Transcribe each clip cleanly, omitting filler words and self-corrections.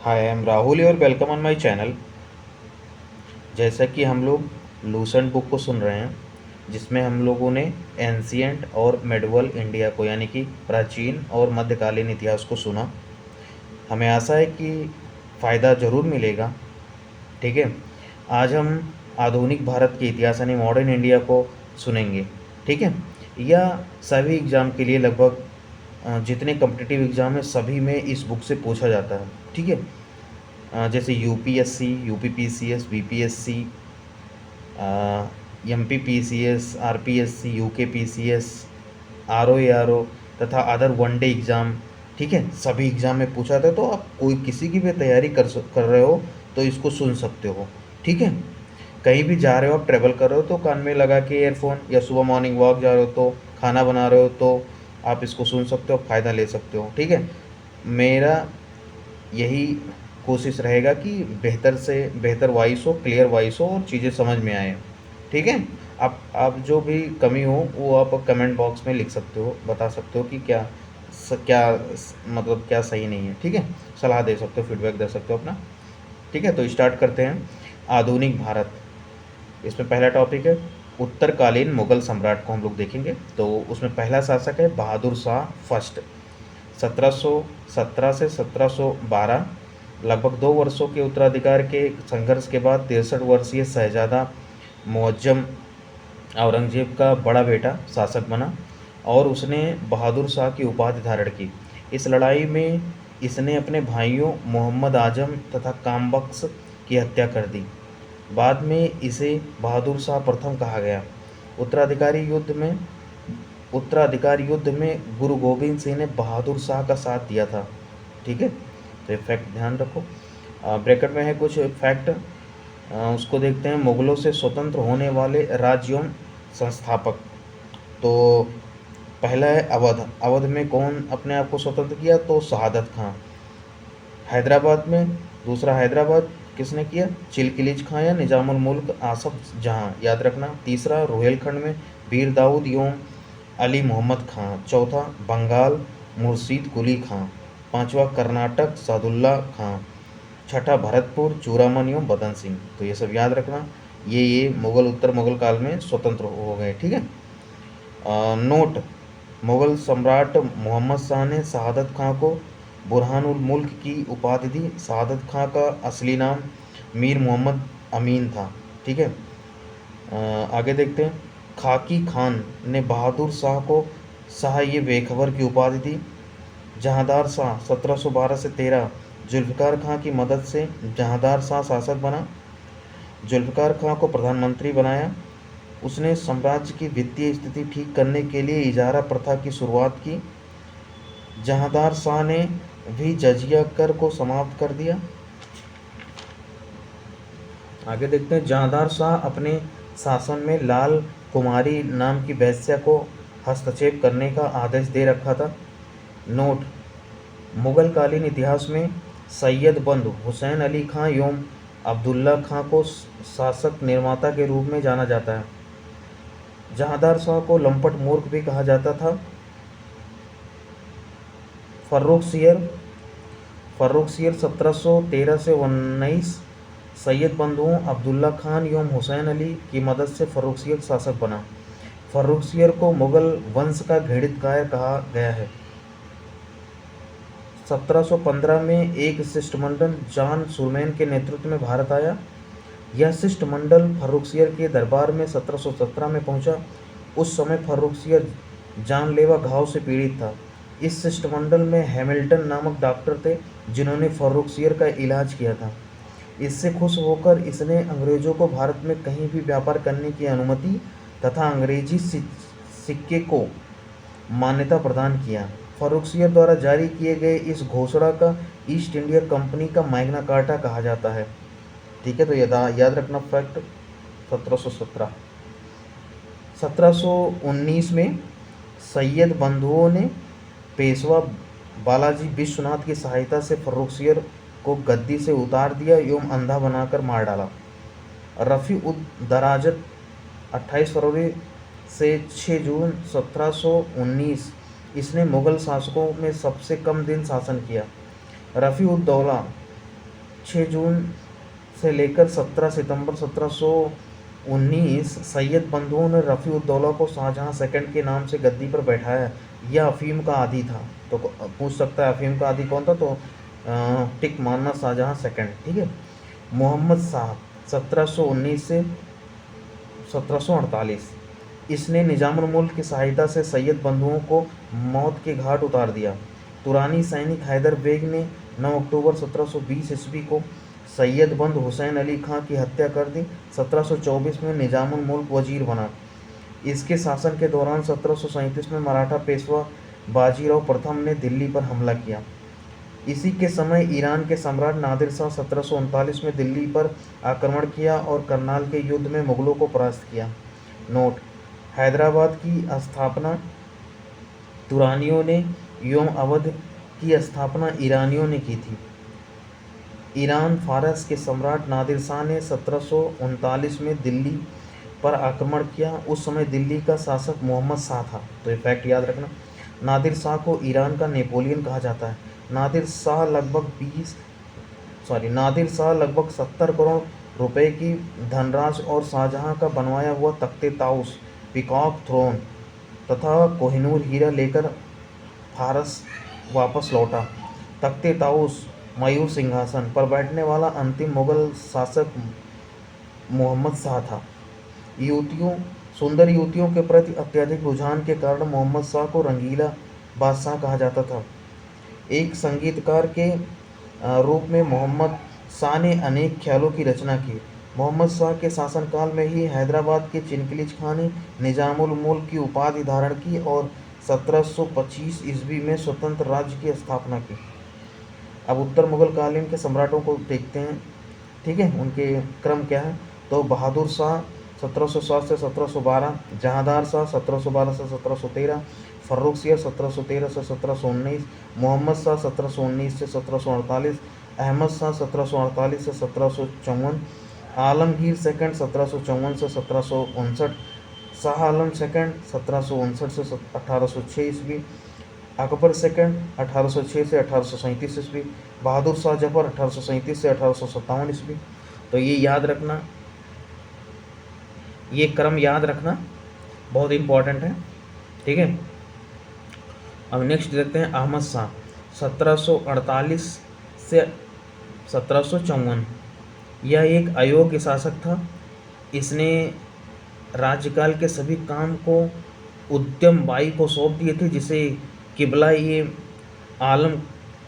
Hi I am Rahul और welcome on my channel. जैसा कि हम लोग लूसेंट बुक को सुन रहे हैं, जिसमें हम लोगों ने एंशियंट और मेडिवल इंडिया को यानी कि प्राचीन और मध्यकालीन इतिहास को सुना। हमें आशा है कि फ़ायदा ज़रूर मिलेगा। ठीक है, आज हम आधुनिक भारत के इतिहास यानी मॉडर्न इंडिया को सुनेंगे। ठीक है, यह सभी एग्ज़ाम के लिए लगभग जितने कम्पिटिटिव एग्ज़ाम है सभी में इस बुक से पूछा जाता है। ठीक है, जैसे UPSC, UPPCS, BPSC, MPPCS, RPSC, UKPCS, RO तथा अदर वनडे एग्ज़ाम। ठीक है, सभी एग्ज़ाम में पूछा था, तो आप कोई किसी की भी तैयारी कर रहे हो तो इसको सुन सकते हो। ठीक है, कहीं भी जा रहे हो, आप ट्रैवल कर रहे हो तो कान में लगा के ईयरफोन, या सुबह मॉर्निंग वॉक जा रहे हो तो खाना बना रहे हो तो आप इसको सुन सकते हो, फ़ायदा ले सकते हो। ठीक है, मेरा यही कोशिश रहेगा कि बेहतर से बेहतर वॉइस हो, क्लियर वॉइस हो और चीज़ें समझ में आएँ। ठीक है, आप जो भी कमी हो वो आप कमेंट बॉक्स में लिख सकते हो, बता सकते हो कि मतलब क्या सही नहीं है। ठीक है, सलाह दे सकते हो, फीडबैक दे सकते हो अपना। ठीक है, तो स्टार्ट करते हैं। आधुनिक भारत, इसमें पहला टॉपिक है उत्तरकालीन मुगल सम्राट को हम लोग देखेंगे। तो उसमें पहला शासक है बहादुर शाह फर्स्ट। 1717 से 1712, लगभग 2 वर्षों के उत्तराधिकार के संघर्ष के बाद 63 वर्षीय शहजादा मुअज्जम औरंगजेब का बड़ा बेटा शासक बना और उसने बहादुर शाह की उपाधि धारण की। इस लड़ाई में इसने अपने भाइयों मोहम्मद आजम तथा कामबख्श की हत्या कर दी। बाद में इसे बहादुर शाह प्रथम कहा गया। उत्तराधिकारी युद्ध में उत्तराधिकार युद्ध में गुरु गोविंद सिंह ने बहादुर शाह का साथ दिया था। ठीक है, तो ये फैक्ट ध्यान रखो। ब्रैकेट में है कुछ फैक्ट, उसको देखते हैं। मुगलों से स्वतंत्र होने वाले राज्यों संस्थापक, तो पहला है अवध। अवध में कौन अपने आप को स्वतंत्र किया? तो शहादत खां। हैदराबाद में, दूसरा हैदराबाद किसने किया? चिलकिलिज खां या निजामुल मुल्क आसफ जहां, याद रखना। तीसरा रोहेलखंड में वीर दाऊद एवं अली मोहम्मद खां। चौथा बंगाल मुर्शीद कुली खां। पांचवा कर्नाटक सादुल्ला खां। छठा भरतपुर चूड़ामन एवं बदन सिंह। तो ये सब याद रखना, ये मुगल उत्तर मुगल काल में स्वतंत्र हो गए। ठीक है, नोट, मुगल सम्राट मोहम्मद शाह ने शहादत खां को बुरहानुल मुल्क की उपाधि दी। शहादत खां का असली नाम मीर मोहम्मद अमीन था। ठीक है, आगे देखते हैं। खाकी खान ने बहादुर शाह को शाह ये बेखबर की उपाधि दी। जहांदार शाह 1712 से 13, जुल्फ़िकार खां की मदद से जहांदार शाह शासक बना। जुल्फ़िकार खां को प्रधानमंत्री बनाया। उसने साम्राज्य की वित्तीय स्थिति ठीक करने के लिए इजारा प्रथा की शुरुआत की। जहांदार शाह ने भी जजिया कर को समाप्त कर दिया। आगे देखते हैं। जहांदार शाह अपने शासन में लाल कुमारी नाम की वेश्या को हस्तक्षेप करने का आदेश दे रखा था। नोट, मुगल कालीन इतिहास में सैयद बंद हुसैन अली खां एवं अब्दुल्ला खां को शासक निर्माता के रूप में जाना जाता है। जहांदार शाह को लंपट मूर्ख भी कहा जाता था। फर्रुखसियर 1713 से 19, सैयद बंधुओं अब्दुल्ला खान एवं हुसैन अली की मदद से फर्रुखसियर शासक बना। फर्रुखसियर को मुगल वंश का घृणित कायर कहा गया है। 1715 में एक शिष्टमंडल जॉन सुरमैन के नेतृत्व में भारत आया। यह शिष्टमंडल फर्रुखसियर के दरबार में 1717 में पहुंचा। उस समय फर्रुखसियर जानलेवा घाव से पीड़ित था। इस शिष्टमंडल में हैमिल्टन नामक डॉक्टर थे, जिन्होंने फर्रुखसियर का इलाज किया था। इससे खुश होकर इसने अंग्रेजों को भारत में कहीं भी व्यापार करने की अनुमति तथा अंग्रेजी सिक्के को मान्यता प्रदान किया। फर्रुखसियर द्वारा जारी किए गए इस घोषणा का ईस्ट इंडिया कंपनी का मैग्ना कार्टा कहा जाता है। ठीक है, तो याद रखना फैक्ट। 1717 1719 में सैयद बंधुओं ने पेशवा बालाजी विश्वनाथ की सहायता से फर्रुखसियर को गद्दी से उतार दिया एवं अंधा बनाकर मार डाला। रफ़ी उद दराजत 28 फरवरी से 6 जून 1719, इसने मुगल शासकों में सबसे कम दिन शासन किया। रफ़ी उद दौला 6 जून से लेकर 17 सितंबर 1719 सैयद बंधुओं ने रफ़ी-उद-दौला को शाहजहां सेकंड के नाम से गद्दी पर बैठाया। यह अफ़ीम का आदी था। तो पूछ सकता है अफ़ीम का आदी कौन था, तो टिक मानना शाहजहां सेकंड। ठीक है। मोहम्मद शाह 1719 से 1748, इसने निज़ामुल मुल्क की सहायता से सैयद बंधुओं को मौत के घाट उतार दिया। तुरानी सैनिक हैदर बेग ने 9 अक्टूबर 1720 ईस्वी को सैयद बंद हुसैन अली खां की हत्या कर दी। 1724 में निज़ामुल मुल्क वजीर बना। इसके शासन के दौरान 1737 में मराठा पेशवा बाजीराव प्रथम ने दिल्ली पर हमला किया। इसी के समय ईरान के सम्राट नादिर शाह 1739 में दिल्ली पर आक्रमण किया और करनाल के युद्ध में मुगलों को परास्त किया। नोट: हैदराबाद की स्थापना तुरानियों ने एवं अवध की स्थापना ईरानियों ने की थी। ईरान फारस के सम्राट नादिर शाह ने 1739 में दिल्ली पर आक्रमण किया। उस समय दिल्ली का शासक मोहम्मद शाह था। तो ये फैक्ट याद रखना। नादिर शाह को ईरान का नेपोलियन कहा जाता है। नादिर शाह लगभग 70 करोड़ रुपए की धनराशि और शाहजहां का बनवाया हुआ तख्ते ताउस, पीकॉक थ्रोन तथा कोहिनूर हीरा लेकर फारस वापस लौटा। तख्ते ताउस मयूर सिंहासन पर बैठने वाला अंतिम मुगल शासक मोहम्मद शाह था। सुंदर युवतियों के प्रति अत्यधिक रुझान के कारण मोहम्मद शाह को रंगीला बादशाह कहा जाता था। एक संगीतकार के रूप में मोहम्मद शाह ने अनेक ख्यालों की रचना की। मोहम्मद शाह के शासनकाल में ही हैदराबाद के चिनकिलिज खां ने निज़ामुल मुल्क की उपाधि धारण की और 1725 ईस्वी में स्वतंत्र राज्य की स्थापना की। अब उत्तर मुगल कालीन के सम्राटों को देखते हैं। ठीक है, उनके क्रम क्या है। तो बहादुर शाह 1707 से 1712, जहांदार शाह 1712 से 1713, फर्रुखसियर 1713 से 1719, मोहम्मद शाह 1719 से 1748, अहमद शाह 1748 से 1754, आलमगीर सेकंड 1754 से 1759, शाह आलम सेकंड 1759 से 1806 ईस्वी, अकबर सेकंड 1806 से 1837 ईस्वी, बहादुर शाह जफर 1837 से 1857 ईस्वी। तो ये याद रखना, ये क्रम याद रखना बहुत इंपॉर्टेंट है। ठीक है। अब नेक्स्ट देखते हैं अहमद शाह 1748 से 1754। यह एक अयोग्य शासक था। इसने राज्यकाल के सभी काम को उद्यम बाई को सौंप दिए थे, जिसे किबला ये आलम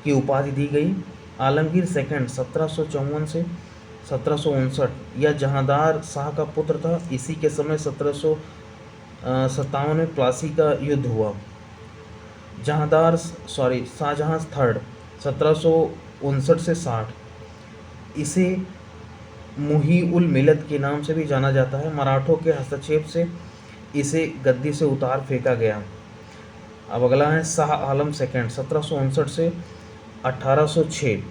की उपाधि दी गई। आलमगीर सेकंड 1754 से 1759 यह जहांदार शाह का पुत्र था। इसी के समय 1757 में प्लासी का युद्ध हुआ। शाहजहां थर्ड 1759 से 60, इसे मुही-उल मिलत के नाम से भी जाना जाता है। मराठों के हस्तक्षेप से इसे गद्दी से उतार फेंका गया। अब अगला है शाह आलम सेकंड 1759 से 1806।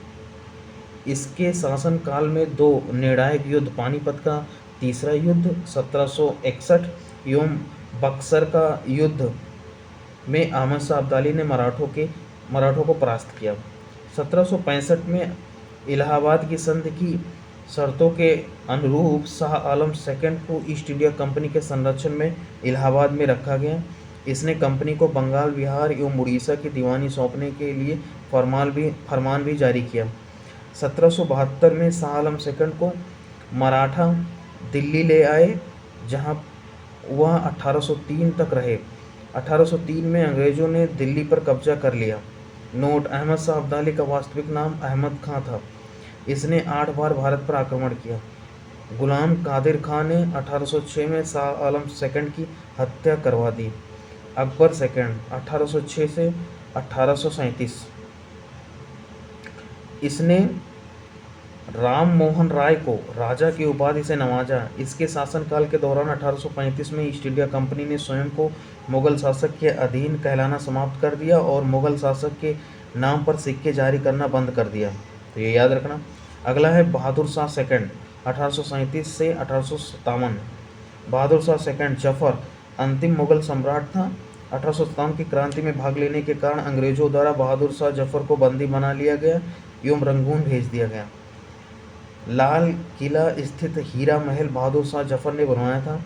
इसके शासनकाल में दो निर्णायक युद्ध, पानीपत का तीसरा युद्ध 1761 एवं बक्सर का युद्ध में अहमद शाह अब्दाली ने मराठों को परास्त किया। 1765 में इलाहाबाद की संधि की शर्तों के अनुरूप शाह आलम सेकंड को ईस्ट इंडिया कंपनी के संरक्षण में इलाहाबाद में रखा गया। इसने कंपनी को बंगाल, बिहार एवं उड़ीसा की दीवानी सौंपने के लिए फरमान भी जारी किया। 1772 में शाह आलम सेकंड को मराठा दिल्ली ले आए, जहां वह 1803 तक रहे। 1803 में अंग्रेजों ने दिल्ली पर कब्जा कर लिया। नोट: अहमद शाह अब्दाली का वास्तविक नाम अहमद खां था। इसने 8 बार भारत पर आक्रमण किया। गुलाम कादिर खान ने 1806 में शाह आलम सेकंड की हत्या करवा दी। अकबर सेकंड 1806 से 1837, इसने राम मोहन राय को राजा की उपाधि से नवाजा। इसके शासनकाल के दौरान 1835 में ईस्ट इंडिया कंपनी ने स्वयं को मुगल शासक के अधीन कहलाना समाप्त कर दिया और मुगल शासक के नाम पर सिक्के जारी करना बंद कर दिया। तो ये याद रखना। अगला है बहादुर शाह सेकंड 1837 से 1857। बहादुर शाह सेकंड जफर अंतिम मुगल सम्राट था। 1857 की क्रांति में भाग लेने के कारण अंग्रेजों द्वारा बहादुर शाह जफर को बंदी बना लिया गया एवं रंगून भेज दिया गया। लाल किला स्थित हीरा महल बहादुर शाह जफर ने बनवाया था।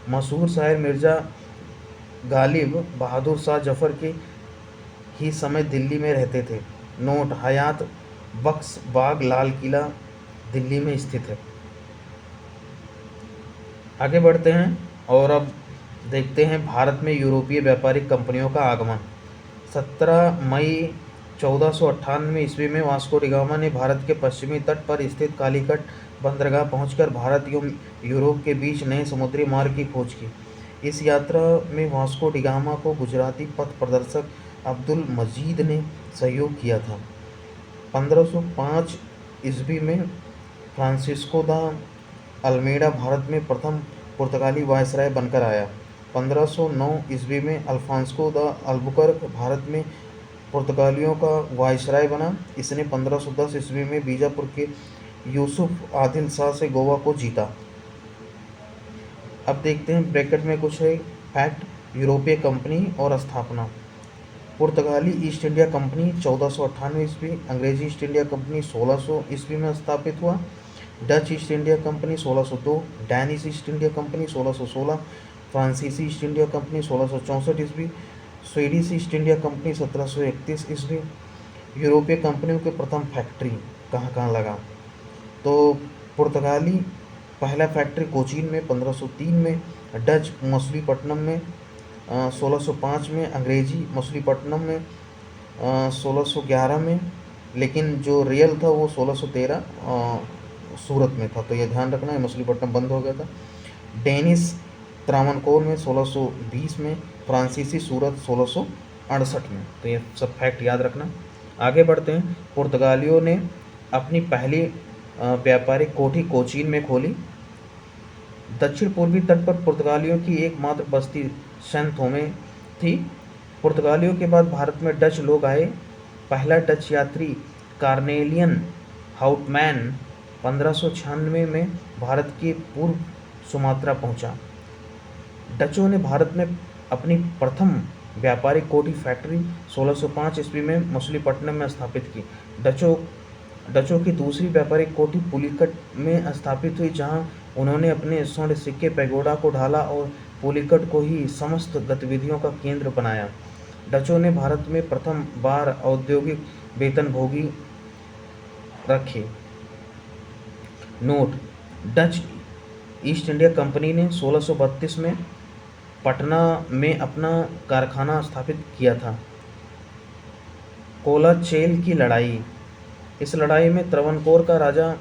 मशहूर शायर मिर्ज़ा गालिब बहादुर शाह जफर के ही समय दिल्ली में रहते थे। नोट, हयात बख्श बाग लाल किला दिल्ली में स्थित है। आगे बढ़ते हैं और अब देखते हैं भारत में यूरोपीय व्यापारिक कंपनियों का आगमन। 17 मई 1498 ईस्वी में वास्को डी गामा ने भारत के पश्चिमी तट पर स्थित कालीकट बंदरगाह पहुंचकर भारत एवं यूरोप के बीच नए समुद्री मार्ग की खोज की। इस यात्रा में वास्को डी गामा को गुजराती पथ प्रदर्शक अब्दुल मजीद ने सहयोग किया था। 1505 ईस्वी में फ्रांसिस्को दा अल्मेडा भारत में प्रथम पुर्तगाली वायसराय बनकर आया। 1509 ईस्वी में अल्फांसो द अल्बुकर्क भारत में पुर्तगालियों का वायसराय बना। इसने 1510 ईस्वी में बीजापुर के यूसुफ आदिल शाह से गोवा को जीता। अब देखते हैं ब्रैकेट में कुछ है फैक्ट। यूरोपीय कंपनी और स्थापना। पुर्तगाली ईस्ट इंडिया कंपनी 1498 ईस्वी, अंग्रेजी ईस्ट इंडिया कंपनी 1600 ईस्वी में स्थापित हुआ। Dutch east India company 1602, Danish east India company 1616, फ्रांसीसी ईस्ट इंडिया कंपनी 1664 ईस्वी, स्वीडिश ईस्ट इंडिया कंपनी 1731 ईस्वी। यूरोपीय कंपनियों के प्रथम फैक्ट्री कहाँ कहाँ लगा, तो पुर्तगाली पहला फैक्ट्री कोचीन में 1503 में, डच मछलीपट्टनम में 1605 में, अंग्रेजी मछलीपट्टनम में 1611 में, लेकिन जो रियल था वो 1613 सूरत में था, तो ये ध्यान रखना है, मछलीपट्टनम बंद हो गया था। डेनिश त्रावणकोर में 1620 में, फ्रांसीसी सूरत 1668 में, तो ये सब फैक्ट याद रखना। आगे बढ़ते हैं। पुर्तगालियों ने अपनी पहली व्यापारिक कोठी कोचीन में खोली। दक्षिण पूर्वी तट पर पुर्तगालियों की एकमात्र बस्ती सेंट थोमे थी। पुर्तगालियों के बाद भारत में डच लोग आए। पहला डच यात्री कार्नेलियन हाउटमैन 1596 में भारत के पूर्व सुमात्रा पहुंचा। डचों ने भारत में अपनी प्रथम व्यापारिक कोठी फैक्ट्री 1605 ईस्वी में मछलीपट्टनम में स्थापित की। डचों की दूसरी व्यापारिक कोठी पुलिकट में स्थापित हुई, जहां उन्होंने अपने स्वर्ण सिक्के पैगोडा को ढाला और पुलिकट को ही समस्त गतिविधियों का केंद्र बनाया। डचों ने भारत में प्रथम बार औद्योगिक वेतनभोगी रखे। Note, Dutch east India company ने 1632 में पटना में अपना कारखाना स्थापित किया था। कोलाचेल की लड़ाई। इस लड़ाई में त्रावणकोर का राजा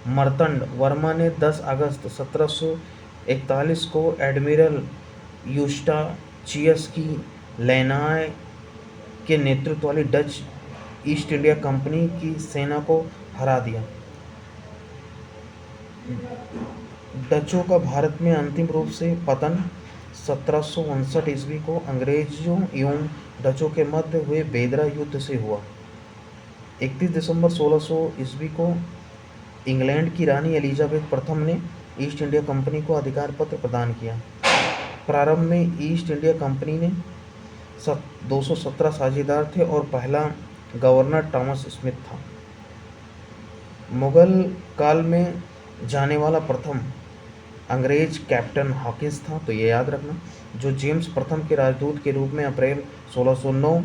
मर्तंड वर्मा ने 10 अगस्त 1741 को एडमिरल यूस्टाचियस की लेनाय के नेतृत्व वाली डच ईस्ट इंडिया कंपनी की सेना को हरा दिया। डचों का भारत में अंतिम रूप से पतन 1759 ईस्वी को अंग्रेजों एवं डचों के मध्य हुए बेदरा युद्ध से हुआ। 31 दिसंबर 1600 ईस्वी को इंग्लैंड की रानी एलिजाबेथ प्रथम ने ईस्ट इंडिया कंपनी को अधिकार पत्र प्रदान किया। प्रारंभ में ईस्ट इंडिया कंपनी ने 217 साझेदार थे और पहला गवर्नर थॉमस स्मिथ था। मुगल काल में जाने वाला प्रथम अंग्रेज कैप्टन हॉकिंस था, तो ये याद रखना, जो जेम्स प्रथम के राजदूत के रूप में अप्रैल 1609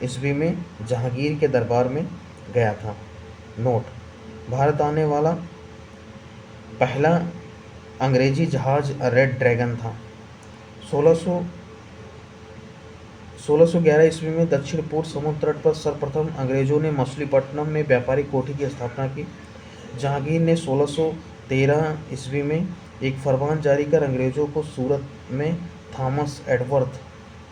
ईस्वी में जहांगीर के दरबार में गया था। नोट, भारत आने वाला पहला अंग्रेजी जहाज रेड ड्रैगन था। 1611 ईस्वी में दक्षिण पूर्व समुद्र तट पर सर्वप्रथम अंग्रेजों ने मछलीपट्टनम में व्यापारिक कोठी की स्थापना की। जहांगीर ने 1613 ईस्वी में एक फरमान जारी कर अंग्रेजों को सूरत में थॉमस एडवर्थ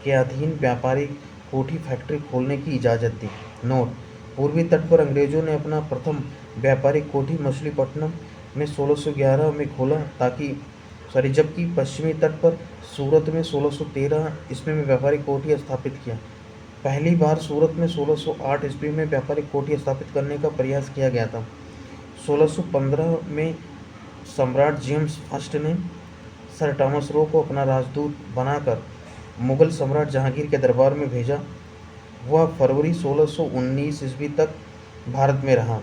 के अधीन व्यापारिक कोठी फैक्ट्री खोलने की इजाज़त दी। नोट, पूर्वी तट पर अंग्रेजों ने अपना प्रथम व्यापारिक कोठी मछलीपट्टनम में 1611 में खोला, जबकि पश्चिमी तट पर सूरत में 1613 ईस्वी में व्यापारिक कोठी स्थापित किया। पहली बार सूरत में 1608 ईस्वी में व्यापारिक कोठी स्थापित करने का प्रयास किया गया था। 1615 में सम्राट जेम्स फर्स्ट ने सर थॉमस रो को अपना राजदूत बनाकर मुगल सम्राट जहांगीर के दरबार में भेजा। वह फरवरी 1619 ईस्वी तक भारत में रहा।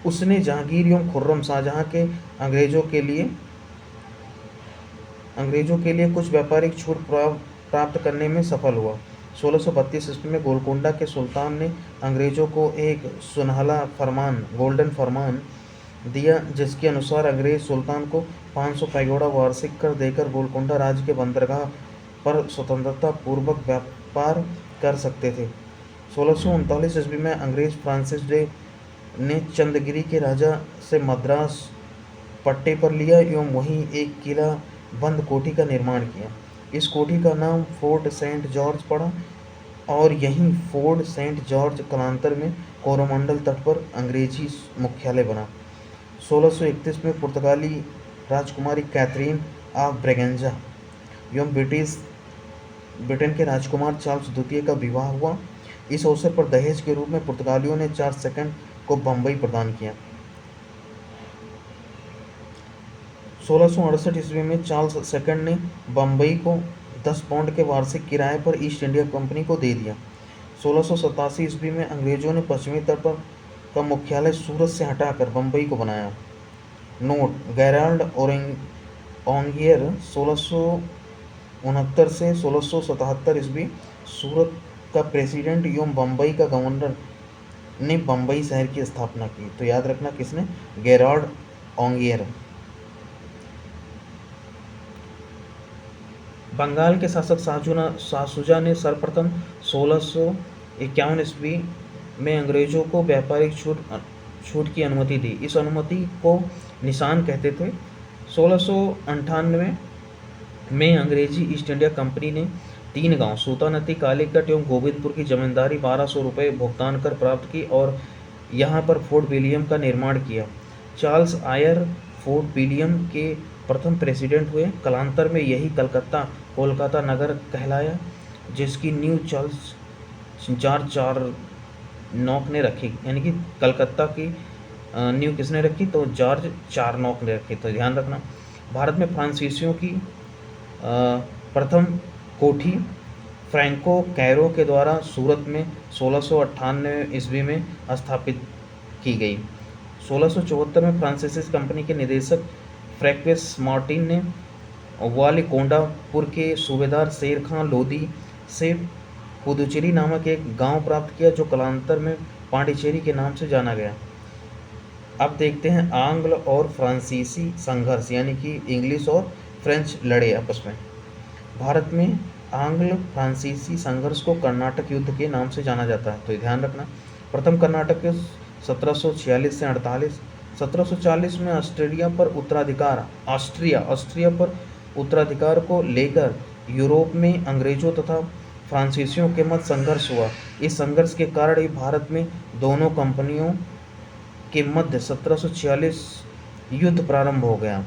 उसने जहांगीर एवं खुर्रम शाहजहां के अंग्रेजों के लिए कुछ व्यापारिक छूट प्राप्त करने में सफल हुआ। 1632 ईस्वी में गोलकोंडा के सुल्तान ने अंग्रेजों को एक सुनहला फरमान गोल्डन फरमान दिया, जिसके अनुसार अंग्रेज सुल्तान को 500 पैगोड़ा वार्षिक कर देकर गोलकोंडा राज्य के बंदरगाह पर स्वतंत्रता पूर्वक व्यापार कर सकते थे। 1639 ईस्वी में अंग्रेज फ्रांसिस डे ने चंद्रगिरी के राजा से मद्रास पट्टे पर लिया एवं वहीं एक किला बंद कोठी का निर्माण किया। इस कोठी का नाम फोर्ट सेंट जॉर्ज पड़ा और यहीं फोर्ट सेंट जॉर्ज कालांतर में कोरोमंडल तट पर अंग्रेजी मुख्यालय बना। 1631 में पुर्तगाली राजकुमारी कैथरीन ऑफ ब्रेगेंजा एवं ब्रिटेन के राजकुमार चार्ल्स द्वितीय का विवाह हुआ। इस अवसर पर दहेज के रूप में पुर्तगालियों ने चार्ल्स सेकंड को बम्बई प्रदान किया। 1668 ईस्वी में चार्ल्स सेकंड ने बम्बई को 10 पाउंड के वार्षिक किराए पर ईस्ट इंडिया कंपनी को दे दिया। 1687 ईस्वी में अंग्रेजों ने पश्चिमी तट पर का मुख्यालय सूरत से हटाकर बम्बई को बनाया। नोट: गेराल्ड ओंगियर 1669 से 1677 ईस्वी सूरत का प्रेसिडेंट एवं बम्बई का गवर्नर ने बम्बई शहर की स्थापना की। तो याद रखना किसने? गेराल्ड ओंगियर। बंगाल के शासक शाहशुजा ने सर्वप्रथम 1651 ईस्वी में अंग्रेजों को व्यापारिक छूट की अनुमति दी। इस अनुमति को निशान कहते थे। 1698 में अंग्रेजी ईस्ट इंडिया कंपनी ने 3 गांव सूतानदी, कालीकट एवं गोविंदपुर की जमींदारी 1200 रुपये भुगतान कर प्राप्त की और यहाँ पर फोर्ट विलियम का निर्माण किया। चार्ल्स आयर फोर्ट विलियम के प्रथम प्रेसिडेंट हुए। कालांतर में यही कोलकाता नगर कहलाया, जिसकी नींव चार्ल्स जॉर्ज चारनॉक ने रखी। यानी कि कलकत्ता की नींव किसने रखी? तो जॉर्ज चारनॉक ने रखी। तो ध्यान रखना। भारत में फ्रांसीसियों की प्रथम कोठी फ्रैंको कैरो के द्वारा सूरत में 1698 ईस्वी में स्थापित की गई। 1674 में फ्रांसीसी कंपनी के निदेशक फ्रैंक्विस मार्टिन ने वालीकोंडापुर के सूबेदार शेर खां लोदी से पुदुचेरी नामक एक गांव प्राप्त किया, जो कालांतर में पांडिचेरी के नाम से जाना गया। अब देखते हैं आंग्ल और फ्रांसीसी संघर्ष, यानी कि इंग्लिश और फ्रेंच लड़े आपस में। भारत में आंग्ल फ्रांसीसी संघर्ष को कर्नाटक युद्ध के नाम से जाना जाता है, तो ध्यान रखना। प्रथम कर्नाटक युद्ध 1746 से 48। 1740 में ऑस्ट्रिया पर उत्तराधिकार को लेकर यूरोप में अंग्रेजों तथा फ्रांसीसियों के मध्य संघर्ष हुआ। इस संघर्ष के कारण ही भारत में दोनों कंपनियों के मध्य 1746 युद्ध प्रारंभ हो गया।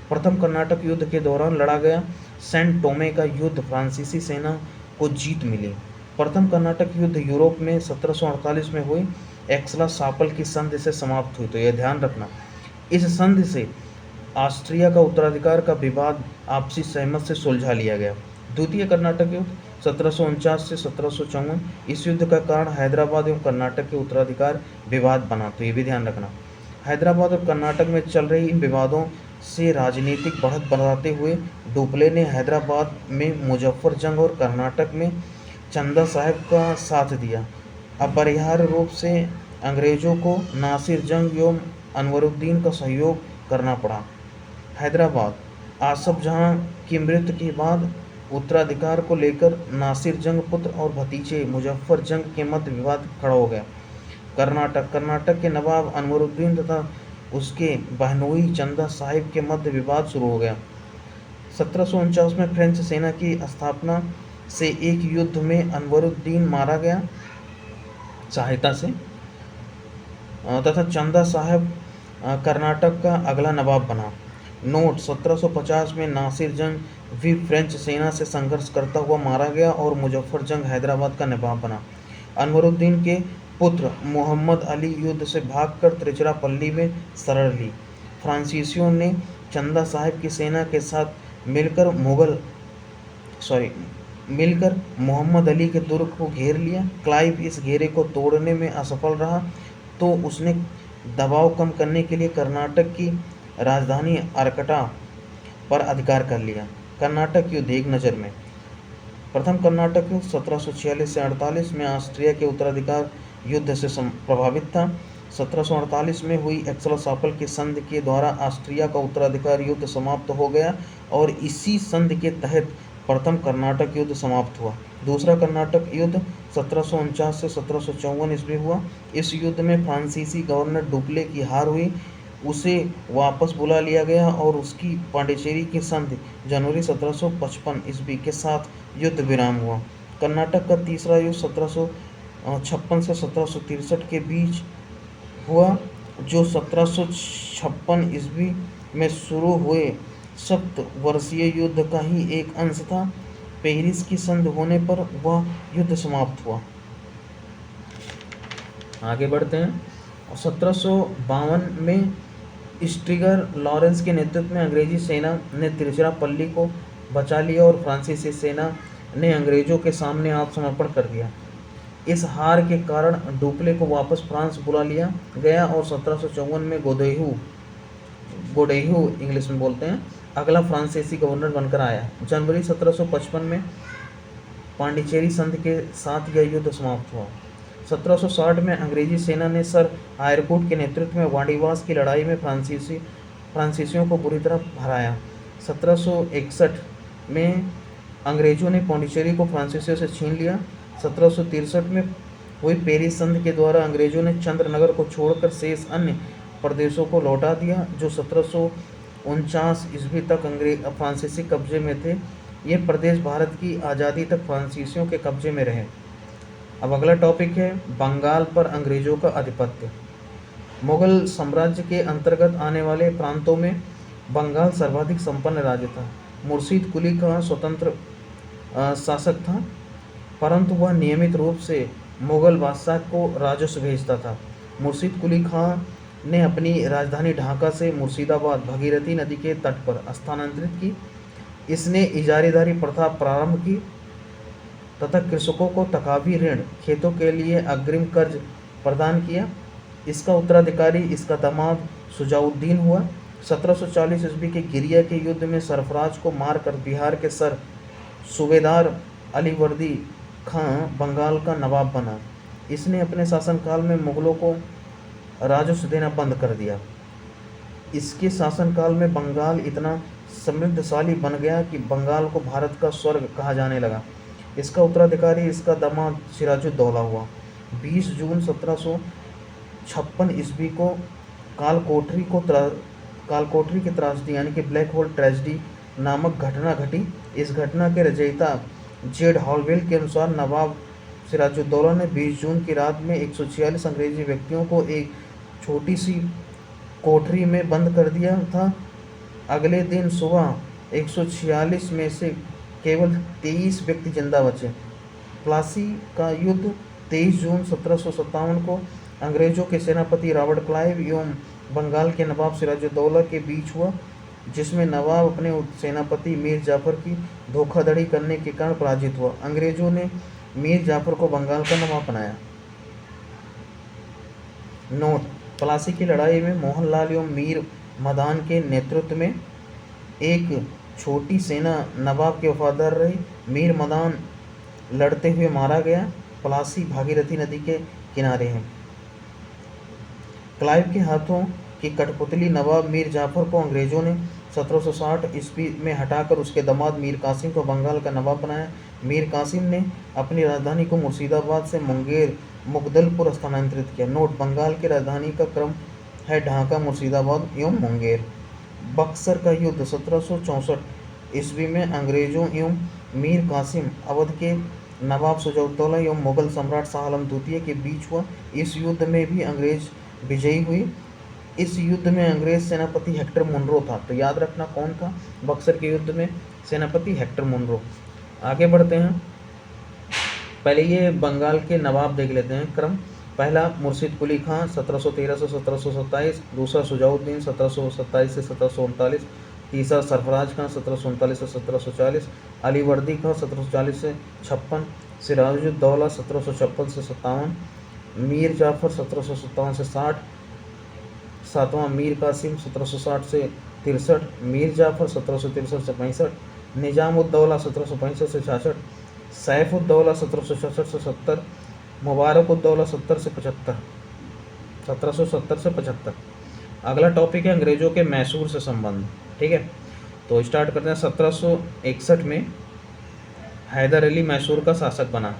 प्रथम कर्नाटक युद्ध के दौरान लड़ा गया सेंट टोमे का युद्ध फ्रांसीसी सेना को जीत मिली। प्रथम कर्नाटक युद्ध यूरोप में 1748 में हुई एक्सला सापल की संधि से समाप्त हुई। तो यह ध्यान रखना, इस संधि से ऑस्ट्रिया का उत्तराधिकार का विवाद आपसी सहमत से सुलझा लिया गया। द्वितीय कर्नाटक युद्ध 1749 से 1754। इस युद्ध का कारण हैदराबाद एवं कर्नाटक के उत्तराधिकार विवाद बना। तो ये भी ध्यान रखना। हैदराबाद और कर्नाटक में चल रही इन विवादों से राजनीतिक बढ़त बढ़ाते हुए डुप्ले ने हैदराबाद में मुजफ्फर जंग और कर्नाटक में चंदा साहब का साथ दिया। अपरिहार्य रूप से अंग्रेजों को नासिर जंग एवं अनवरुद्दीन का सहयोग करना पड़ा। हैदराबाद आसफ जहां की मृत्यु के बाद उत्तराधिकार को लेकर नासिर जंग पुत्र और भतीजे मुजफ्फर जंग के मध्य विवाद खड़ा हो गया। कर्नाटक के नवाब अनवरुद्दीन तथा उसके बहनोई चंदा साहिब के मध्य विवाद शुरू हो गया। 1749 में फ्रेंच सेना की स्थापना से एक युद्ध में अनवरुद्दीन मारा गया सहायता से तथा चंदा साहब कर्नाटक का अगला नवाब बना। नोट: 1750 में नासिर जंग भी फ्रेंच सेना से संघर्ष करता हुआ मारा गया और मुजफ्फर जंग हैदराबाद का नवाब बना। अनवरुद्दीन के पुत्र मोहम्मद अली युद्ध से भागकर त्रिचरापल्ली में शरण ली। फ्रांसीसियों ने चंदा साहब की सेना के साथ मिलकर मोहम्मद अली के दुर्ग को घेर लिया। क्लाइव इस घेरे को तोड़ने में असफल रहा तो उसने दबाव कम करने के लिए कर्नाटक की राजधानी अरकटा पर अधिकार कर लिया। कर्नाटक युद्ध एक नज़र में। प्रथम कर्नाटक युद्ध 1746 से 48 में ऑस्ट्रिया के उत्तराधिकार युद्ध से प्रभावित था। 1748 में हुई एक्सलसापल की संधि के द्वारा ऑस्ट्रिया का उत्तराधिकार युद्ध समाप्त हो गया और इसी संधि के तहत प्रथम कर्नाटक युद्ध समाप्त हुआ। दूसरा कर्नाटक युद्ध 1749 से 1754 ईस्वी हुआ। इस युद्ध में फ्रांसीसी गवर्नर डुप्ले की हार हुई, उसे वापस बुला लिया गया और उसकी पांडिचेरी की संधि जनवरी 1755 ईस्वी के साथ युद्ध विराम हुआ। कर्नाटक का तीसरा युद्ध 1756 से 1763 के बीच हुआ, जो 1756 ईस्वी में शुरू हुए 7 वर्षीय युद्ध का ही एक अंश था। पेरिस की संधि होने पर वह युद्ध समाप्त हुआ। आगे बढ़ते हैं। 1752 में स्ट्रिगर लॉरेंस के नेतृत्व में अंग्रेजी सेना ने तिरुचिरापल्ली को बचा लिया और फ्रांसीसी सेना ने अंग्रेजों के सामने आत्मसमर्पण कर दिया। इस हार के कारण डुप्ले को वापस फ्रांस बुला लिया गया और 1754 में गोडेहू इंग्लिश में बोलते हैं, अगला फ्रांसीसी गवर्नर बनकर आया। जनवरी 1755 में पांडिचेरी संधि के साथ यह युद्ध समाप्त हुआ। 1760 में अंग्रेजी सेना ने सर हायरकूट के नेतृत्व में वाडीवास की लड़ाई में फ्रांसीसियों को बुरी तरह हराया। 1761 में अंग्रेजों ने पांडिचेरी को फ्रांसीसियों से छीन लिया। 1763 में हुई पेरिस संधि के द्वारा अंग्रेजों ने चंद्रनगर को छोड़कर शेष अन्य प्रदेशों को लौटा दिया, जो 1749 ईस्वी तक फ्रांसीसी कब्जे में थे। ये प्रदेश भारत की आज़ादी तक फ्रांसीसियों के कब्जे में रहे। अब अगला टॉपिक है बंगाल पर अंग्रेजों का आधिपत्य। मुगल साम्राज्य के अंतर्गत आने वाले प्रांतों में बंगाल सर्वाधिक संपन्न राज्य था। मुर्शीद कुली खां स्वतंत्र शासक था, परंतु वह नियमित रूप से मुगल बादशाह को राजस्व भेजता था। मुर्शीद कुली खां ने अपनी राजधानी ढाका से मुर्शिदाबाद भगीरथी नदी के तट पर स्थानांतरित की। इसने इजारेदारी प्रथा प्रारंभ की तथा कृषकों को तकावी ऋण, खेतों के लिए अग्रिम कर्ज प्रदान किया। इसका उत्तराधिकारी इसका दामाद शुजाउद्दीन हुआ। 1740 ईस्वी के गिरिया के युद्ध में सरफराज को मारकर बिहार के सर सूबेदार अलीवर्दी खां बंगाल का नवाब बना। इसने अपने शासनकाल में मुगलों को राजस्व देना बंद कर दिया। इसके शासनकाल में बंगाल इतना समृद्धशाली बन गया कि बंगाल को भारत का स्वर्ग कहा जाने लगा। इसका उत्तराधिकारी इसका दामाद सिराजुद्दौला हुआ। 20 जून 1756 ईस्वी को कालकोठरी की त्रासदी यानी कि ब्लैक होल ट्रेजेडी नामक घटना घटी। इस घटना के रचयिता जेड हॉलवेल के अनुसार नवाब सिराजुद्दौला ने 20 जून की रात में 146 अंग्रेजी व्यक्तियों को एक छोटी सी कोठरी में बंद कर दिया था। अगले दिन सुबह 146 में से केवल 23 व्यक्ति जिंदा बचे। प्लासी का युद्ध 23 जून 1757 को अंग्रेजों के सेनापति रॉबर्ट क्लाइव एवं बंगाल के नवाब सिराजुद्दौला के बीच हुआ, जिसमें नवाब अपने सेनापति मीर जाफर की धोखाधड़ी करने के कारण पराजित हुआ। अंग्रेजों ने मीर जाफर को बंगाल का नवाब बनाया। नोट: प्लासी की लड़ाई में मोहनलाल एवं मीर मदान के नेतृत्व में एक छोटी सेना नवाब के वफादार रही। मीर मदान लड़ते हुए मारा गया। प्लासी भागीरथी नदी के किनारे है। क्लाइव के हाथों की कठपुतली नवाब मीर जाफर को अंग्रेजों ने 1760 ईस्वी में हटाकर उसके दामाद मीर कासिम को बंगाल का नवाब बनाया। मीर कासिम ने अपनी राजधानी को मुर्शिदाबाद से मुगदलपुर स्थानांतरित किया। नोट: बंगाल की राजधानी का क्रम है ढाका, मुर्शिदाबाद एवं मुंगेर। बक्सर का युद्ध 1764 ईस्वी में अंग्रेजों एवं मीर कासिम, अवध के नवाब शुजाउद्दौला एवं मुगल सम्राट शाह आलम द्वितीय के बीच हुआ। इस युद्ध में भी अंग्रेज विजयी हुई। इस युद्ध में अंग्रेज सेनापति हेक्टर मुनरो था। तो याद रखना कौन था बक्सर के युद्ध में? सेनापति हेक्टर मुनरो। आगे बढ़ते हैं। पहले ये बंगाल के नवाब देख लेते हैं क्रम। पहला मुर्शीद कुली खां 1713 से 1727, दूसरा शुजाउद्दीन 1727 से 1739, तीसरा सरफराज खां 1739 से 1740, अलीवर्दी खां 1740 से 56, सिराजुद्दौला 1756 से 57, मीर जाफर 1757 से 60, सातवां मीर कासिम 1760 से 63, मीर जाफर 1763 से 65, निजामुद्दौला 1765 से 66, सैफुद्दौला 1766 से 70, मुबारकुद्दौला 1770 से 75। अगला टॉपिक है अंग्रेजों के मैसूर से संबंध। ठीक है, तो स्टार्ट करते हैं। 1761 में हैदर अली मैसूर का शासक बना।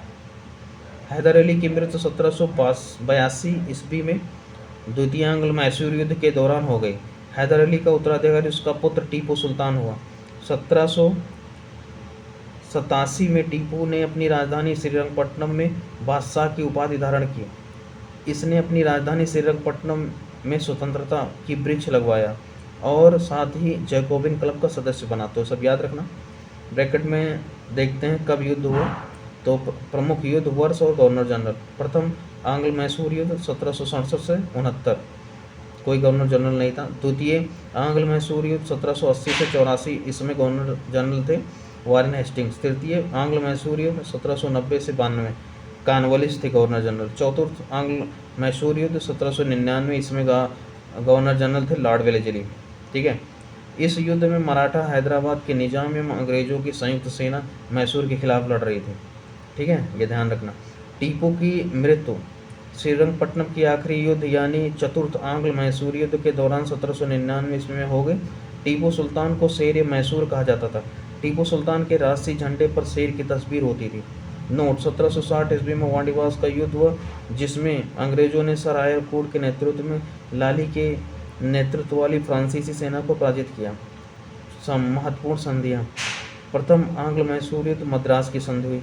हैदर अली की मृत्यु 1782 ईस्वी में द्वितीय आंग्ल मैसूर युद्ध के दौरान हो गई। हैदर अली का उत्तराधिकारी उसका पुत्र टीपू सुल्तान हुआ। 1787 में टीपू ने अपनी राजधानी श्रीरंगपट्टनम में बादशाह की उपाधि धारण की। इसने अपनी राजधानी श्रीरंगपट्टनम में स्वतंत्रता की वृक्ष लगवाया और साथ ही जैकोबिन क्लब का सदस्य बना। तो सब याद रखना। ब्रैकेट में देखते हैं कब युद्ध हुआ। तो प्रमुख युद्ध वर्ष और गवर्नर जनरल। प्रथम आंग्ल मैसूर युद्ध 1767 से 69, कोई गवर्नर जनरल नहीं था। द्वितीय आंग्ल मैसूर युद्ध 1780 से 84, इसमें गवर्नर जनरल थे वारेन हेस्टिंग्स। तृतीय आंग्ल मैसूर युद्ध 1790 से 92, कॉर्नवालिस थे गवर्नर जनरल। चतुर्थ आंग्ल मैसूर युद्ध 1799, इसमें गवर्नर जनरल थे लॉर्ड वेलेस्ली। ठीक है, इस युद्ध में मराठा हैदराबाद के निजाम एवं अंग्रेजों की संयुक्त सेना मैसूर के खिलाफ लड़ रही थी। ठीक है, ये ध्यान रखना। टीपू की मृत्यु श्रीरंगपट्टनम की आखिरी युद्ध यानी चतुर्थ आंग्ल मैसूर युद्ध के दौरान 1799 ईस्वी में हो गई। टीपू सुल्तान को शेर मैसूर कहा जाता था। टीपू सुल्तान के राष्ट्रीय झंडे पर शेर की तस्वीर होती थी। नोट, 1760 ईस्वी में वांडीवास का युद्ध हुआ, जिसमें अंग्रेजों ने सर आयर कोर्ट के नेतृत्व में लाली के नेतृत्व वाली फ्रांसीसी सेना को पराजित किया। महत्वपूर्ण संधियाँ। प्रथम आंग्ल मैसूर युद्ध मद्रास की संधि हुई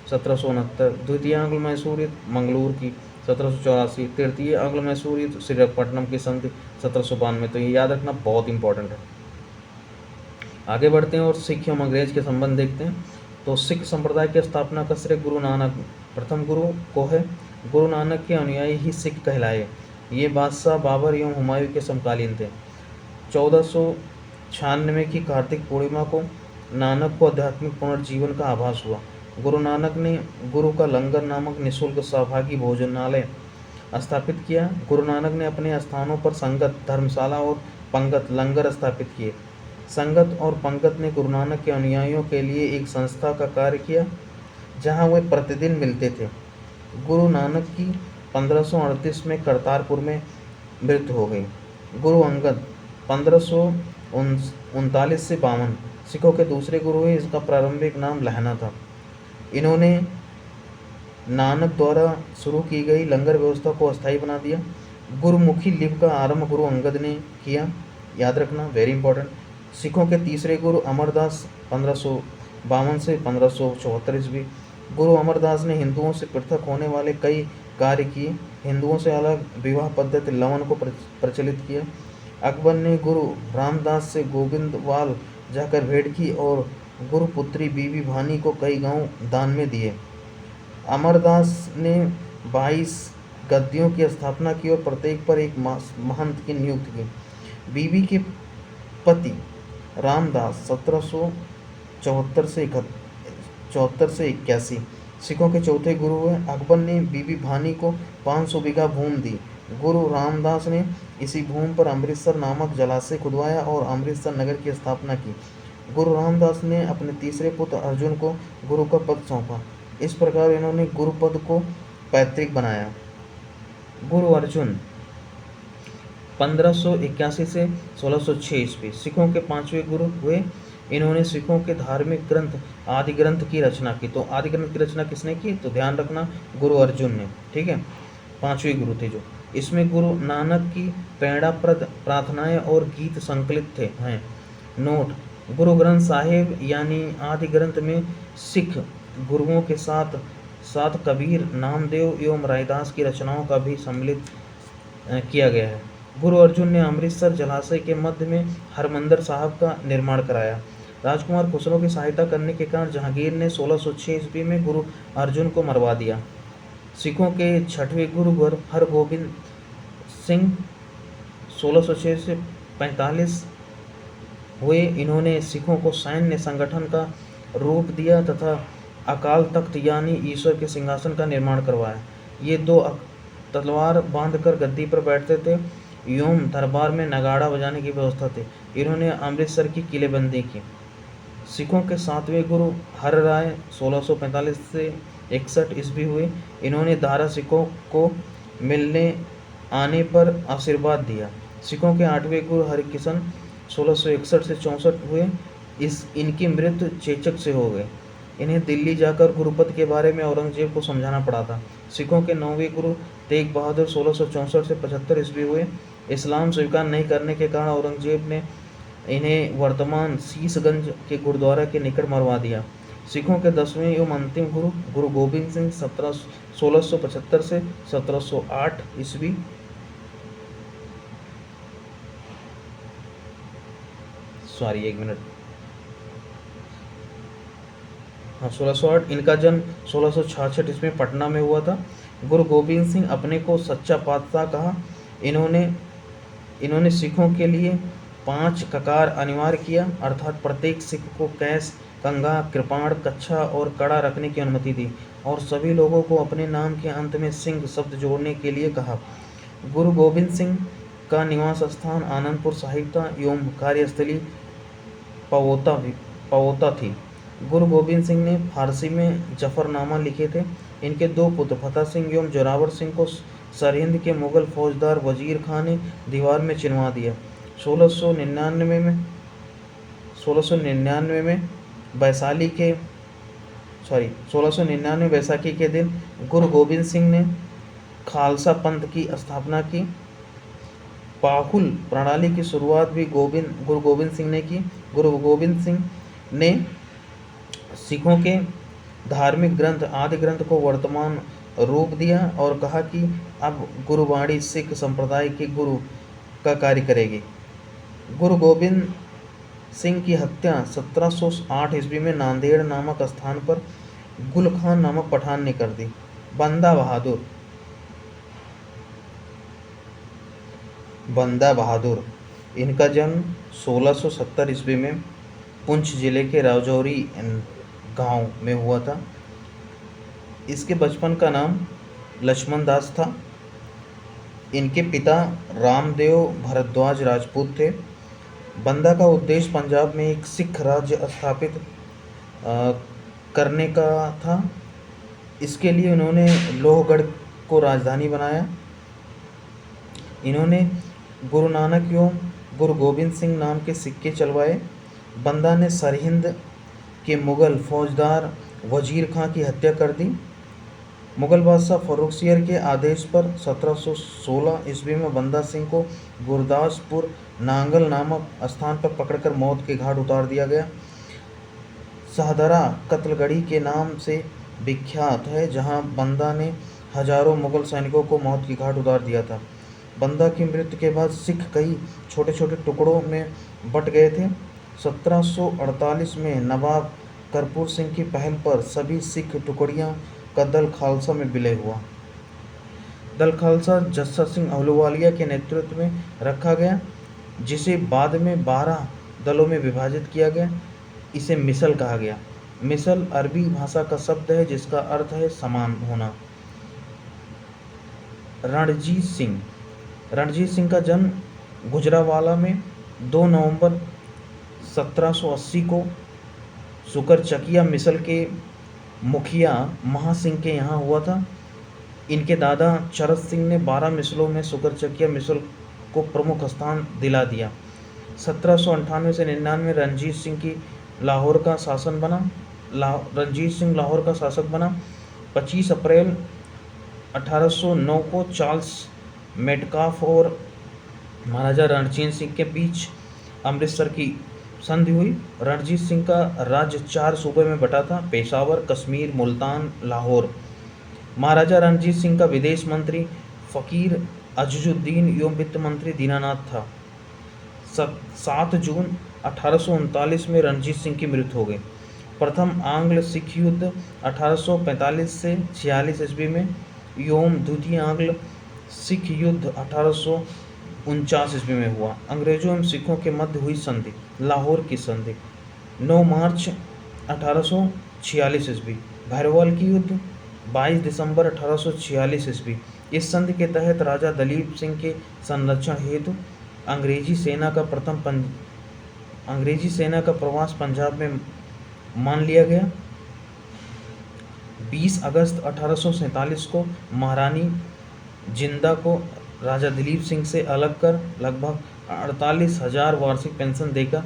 1769। द्वितीय आंग्ल मैसूर युद्ध मंगलूर की 1784। तृतीय आंग्ल मैसूर युद्ध श्रीरंगपट्टनम की संधि 1792। तो ये याद रखना, बहुत इंपॉर्टेंट है। आगे बढ़ते हैं और सिख एवं अंग्रेज के संबंध देखते हैं। तो सिख संप्रदाय की स्थापना का श्रेय गुरु नानक प्रथम गुरु को है। गुरु नानक के अनुयायी ही सिख कहलाए। ये बादशाह बाबर एवं हुमायूं के समकालीन थे। 1496 की कार्तिक पूर्णिमा को नानक को आध्यात्मिक पुनर्जीवन का आभास हुआ। गुरु नानक ने गुरु का लंगर नामक निःशुल्क सहभागी भोजनालय स्थापित किया। गुरु नानक ने अपने स्थानों पर संगत, धर्मशाला और पंगत लंगर स्थापित किए। संगत और पंगत ने गुरु नानक के अनुयायियों के लिए एक संस्था का कार्य किया, जहां वे प्रतिदिन मिलते थे। गुरु नानक की 1538 में करतारपुर में मृत्यु हो गई। गुरु अंगद 1539 से 52 सिखों के दूसरे गुरु हुए। इसका प्रारंभिक नाम लहना था। इन्होंने नानक द्वारा शुरू की गई लंगर व्यवस्था को अस्थायी बना दिया। गुरुमुखी लिपि का आरंभ गुरु अंगद ने किया, याद रखना, वेरी इंपॉर्टेंट। सिखों के तीसरे गुरु अमरदास 1552 से 1574 ईस्वी। गुरु अमरदास ने हिंदुओं से पृथक होने वाले कई कार्य किए। हिंदुओं से अलग विवाह पद्धति लवन को प्रचलित किया। अकबर ने गुरु रामदास से गोविंदवाल जाकर भेंट की और गुरुपुत्री बीबी भानी को कई गांव दान में दिए। अमरदास ने 22 गद्दियों की स्थापना की और प्रत्येक पर एक महंत की नियुक्ति की। बीबी के पति रामदास 1774 से 81 सिखों के चौथे गुरु हुए। अकबर ने बीबी भानी को 500 बीघा भूमि दी। गुरु रामदास ने इसी भूमि पर अमृतसर नामक जलाशय खुदवाया और अमृतसर नगर की स्थापना की। गुरु रामदास ने अपने तीसरे पुत्र अर्जुन को गुरु का पद सौंपा। इस प्रकार इन्होंने गुरु पद को पैतृक बनाया। गुरु अर्जुन 1581 से 1606 ईस्वी सिखों के पांचवें गुरु हुए। इन्होंने सिखों के धार्मिक ग्रंथ आदि ग्रंथ की रचना की। तो आदि ग्रंथ की रचना किसने की? तो ध्यान रखना, गुरु अर्जुन ने। ठीक है, पांचवें गुरु थे जो। इसमें गुरु नानक की प्रेरणाप्रद प्रार्थनाएं और गीत संकलित थे हैं। नोट, गुरु ग्रंथ साहिब यानी आदि ग्रंथ में सिख गुरुओं के साथ साथ कबीर, नामदेव एवं रायदास की रचनाओं का भी सम्मिलित किया गया है। गुरु अर्जुन ने अमृतसर जलाशय के मध्य में हरमंदिर साहब का निर्माण कराया। राजकुमार खुसरो की सहायता करने के कारण जहांगीर ने 1606 ईस्वी में गुरु अर्जुन को मरवा दिया। सिखों के छठवें गुरु हरगोबिंद सिंह 1606 से 45 हुए। इन्होंने सिखों को सैन्य संगठन का रूप दिया तथा अकाल तख्त यानी ईश्वर के सिंहासन का निर्माण करवाया। ये दो तलवार बांधकर गद्दी पर बैठते थे एवं दरबार में नगाड़ा बजाने की व्यवस्था थी। इन्होंने अमृतसर की किलेबंदी की। सिखों के सातवें गुरु हर राय 1645 से 61 ईस्वी हुए। इन्होंने दारा सिखों को मिलने आने पर आशीर्वाद दिया। सिखों के आठवें गुरु हरिकिशन 1661 से 64 हुए। इनकी मृत्यु चेचक से हो गई। इन्हें दिल्ली जाकर गुरुपद के बारे में औरंगजेब को समझाना पड़ा था। सिखों के नौवें गुरु तेग बहादुर 1664 से 75 ईस्वी हुए। इस्लाम स्वीकार नहीं करने के कारण औरंगजेब ने इन्हें वर्तमान शीशगंज के गुरुद्वारा के निकट मरवा दिया। सिखों के 10वें एवं अंतिम गुरु गुरु गोबिंद सिंह 1675 से 1708 ईस्वी सॉरी एक मिनट हाँ 1608। इनका जन्म 1666 ईस्वी में पटना में हुआ था। गुरु गोबिंद सिंह अपने को सच्चा पातशाह कहा। इन्होंने सिखों के लिए 5 ककार अनिवार्य किया, अर्थात प्रत्येक सिख को कैस, कंगा, कृपाण, कच्छा और कड़ा रखने की अनुमति दी और सभी लोगों को अपने नाम के अंत में सिंह शब्द जोड़ने के लिए कहा। गुरु गोबिंद सिंह का निवास स्थान आनंदपुर साहिब था एवं कार्यस्थली पवोता थी। गुरु गोबिंद सिंह ने फारसी में जफरनामा लिखे थे। इनके 2 पुत्र फतेह सिंह एवं जोरावर सिंह को सरहिंद के मुगल फौजदार वजीर खान ने दीवार में चिनवा दिया। 1699 में बैसाखी के दिन गुरु गोबिंद सिंह ने खालसा पंथ की स्थापना की। पाहुल प्रणाली की शुरुआत भी गुरु गोबिंद सिंह ने की। गुरु गोबिंद सिंह ने सिखों के धार्मिक ग्रंथ आदि ग्रंथ को वर्तमान रूप दिया और कहा कि अब गुरुवाणी सिख संप्रदाय के गुरु का कार्य करेगी। गुरु गोबिंद सिंह की हत्या 1708 ईस्वी में नांदेड़ नामक स्थान पर गुल खान नामक पठान ने कर दी। बंदा बहादुर इनका जन्म 1670 ईस्वी में पुंछ जिले के राजौरी गांव में हुआ था। इसके बचपन का नाम लक्ष्मण दास था। इनके पिता रामदेव भारद्वाज राजपूत थे। बंदा का उद्देश्य पंजाब में एक सिख राज्य स्थापित करने का था। इसके लिए उन्होंने लोहगढ़ को राजधानी बनाया। इन्होंने गुरु नानक एवं गुरु गोबिंद सिंह नाम के सिक्के चलवाए। बंदा ने सरहिंद के मुगल फौजदार वजीर खां की हत्या कर दी। मुगल बादशाह फर्रुखसियर के आदेश पर 1716 ईस्वी में बंदा सिंह को गुरदासपुर नांगल नामक स्थान पर पकड़कर मौत के घाट उतार दिया गया। शाहदरा कत्लगढ़ी के नाम से विख्यात है, जहां बंदा ने हजारों मुगल सैनिकों को मौत के घाट उतार दिया था। बंदा की मृत्यु के बाद सिख कई छोटे छोटे टुकड़ों में बट गए थे। 1748 में नवाब करपूर सिंह की पहल पर सभी सिख टुकड़ियां का दल खालसा में विलय हुआ। दल खालसा जस्सा सिंह अहलूवालिया के नेतृत्व में रखा गया, जिसे बाद में 12 दलों में विभाजित किया गया। इसे मिसल कहा गया। मिसल अरबी भाषा का शब्द है जिसका अर्थ है समान होना। रणजीत सिंह का जन्म गुजरावाला में 2 नवंबर 1780 को सुकरचकिया मिसल के मुखिया महासिंह के यहाँ हुआ था। इनके दादा चरत सिंह ने 12 मिसलों में सुकरचकिया मिसल को प्रमुख स्थान दिला दिया। 1798 से 99 रणजीत सिंह लाहौर का शासक बना। 25 अप्रैल 1809 को चार्ल्स मेटकाफ और महाराजा रणजीत सिंह के बीच अमृतसर की संधि हुई। रणजीत सिंह का राज्य 4 सूबे में बटा था: पेशावर, कश्मीर, मुल्तान, लाहौर। महाराजा रणजीत सिंह का विदेश मंत्री फकीर अजुजुद्दीन एवं वित्त मंत्री दीनानाथ था। 7 जून 1839 में रणजीत सिंह की मृत्यु हो गई। प्रथम आंग्ल सिख युद्ध 1845 से 46 ईस्वी में एवं द्वितीय आंग्ल सिख युद्ध 1849 ईस्वी में हुआ। अंग्रेजों एवं सिखों के मध्य हुई संधि, लाहौर की संधि। 9 मार्च 1846 ईस्वी। भैरवल की युद्ध 22 दिसंबर 1846 ईस्वी। इस संधि के तहत राजा दलीप सिंह के संरक्षण हेतु अंग्रेजी सेना का प्रवास पंजाब में मान लिया गया। 20 अगस्त 1847 को महारानी जिंदा को राजा दिलीप सिंह से अलग कर लगभग 48,000 वार्षिक पेंशन देकर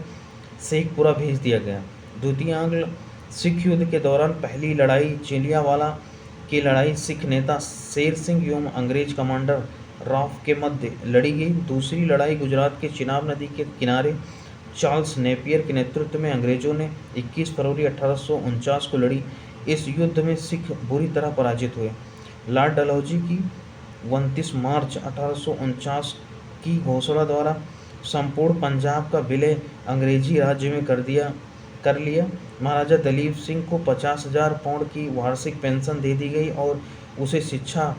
शेखपुरा भेज दिया गया। द्वितीय आंग्ल सिख युद्ध के दौरान पहली लड़ाई चिलियावाला की लड़ाई सिख नेता शेर सिंह एवं अंग्रेज कमांडर रॉफ के मध्य लड़ी गई। दूसरी लड़ाई गुजरात के चिनाब नदी के किनारे चार्ल्स नेपियर के नेतृत्व में अंग्रेजों ने 21 फरवरी 1849 को लड़ी। इस युद्ध में सिख बुरी तरह पराजित हुए। लॉर्ड डलहौजी की 29 मार्च 1849 की घोषणा द्वारा संपूर्ण पंजाब का विलय अंग्रेजी राज्य में कर लिया। महाराजा दलीप सिंह को 50,000 पाउंड की वार्षिक पेंशन दे दी गई और उसे शिक्षा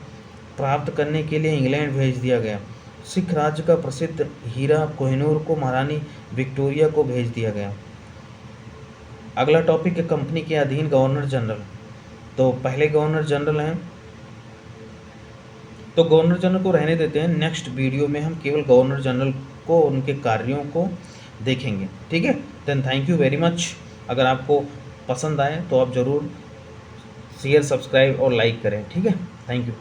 प्राप्त करने के लिए इंग्लैंड भेज दिया गया। सिख राज्य का प्रसिद्ध हीरा कोहिनूर को महारानी विक्टोरिया को भेज दिया गया। अगला टॉपिक है कंपनी के अधीन गवर्नर जनरल। तो पहले गवर्नर जनरल हैं, तो गवर्नर जनरल को रहने देते हैं। नेक्स्ट वीडियो में हम केवल गवर्नर जनरल को, उनके कार्यों को देखेंगे। ठीक है, then thank you very much. अगर आपको पसंद आए तो आप ज़रूर शेयर, सब्सक्राइब और लाइक करें। ठीक है, थैंक यू।